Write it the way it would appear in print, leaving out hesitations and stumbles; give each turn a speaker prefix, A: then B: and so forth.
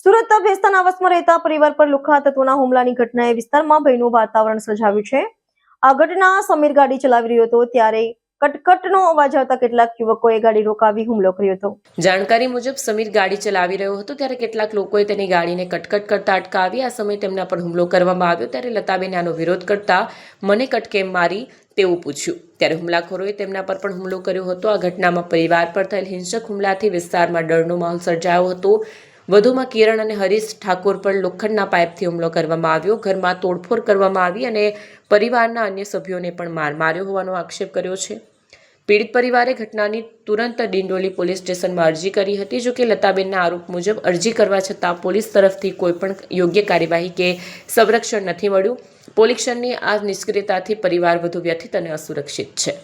A: સુરત ભેસ્તાન આવાસમાં રહેતા પરિવાર પર લુખ્ખા તત્વોના હુમલાની ઘટનાએ વિસ્તારમાં ભયનું વાતાવરણ સર્જાવ્યું છે. આ ઘટના સમીર ગાડી ચલાવી રહ્યો હતો ત્યારે કટકટનો અવાજ આવતા કેટલાક યુવકોએ ગાડી રોકાવી હુમલો કર્યો હતો.
B: જાણકારી મુજબ સમીર ગાડી ચલાવી રહ્યો હતો ત્યારે કેટલાક લોકોએ તેની ગાડીને કટકટ કરતા અટકાવી. આ સમયે તેમના પર હુમલો કરવામાં આવ્યો ત્યારે લતાબેને આનો વિરોધ કરતા મને કટ કેમ મારી તેવું પૂછ્યું ત્યારે હુમલાખોરોએ તેમના પર પણ હુમલો કર્યો હતો. આ ઘટનામાં પરિવાર પર થયેલ હિંસક હુમલાથી વિસ્તારમાં ડરનો માહોલ સર્જાયો હતો. વધુમાં કિરણ અને હરીશ ઠાકોર પર લોખંડના પાઇપથી હુમલો કરવામાં આવ્યો. ઘરમાં તોડફોડ કરવામાં આવી અને પરિવારના અન્ય સભ્યોને પણ માર માર્યો હોવાનો આક્ષેપ કર્યો છે. પીડિત પરિવારે ઘટનાની તુરંત ડિંડોલી પોલીસ સ્ટેશનમાં અરજી કરી હતી. જોકે લતાબેનના આરોપ મુજબ અરજી કરવા છતાં પોલીસ તરફથી કોઈ પણ યોગ્ય કાર્યવાહી કે સંરક્ષણ નથી મળ્યું. પોલીસની આ નિષ્ક્રિયતાથી પરિવાર વધુ વ્યથિત અને અસુરક્ષિત છે.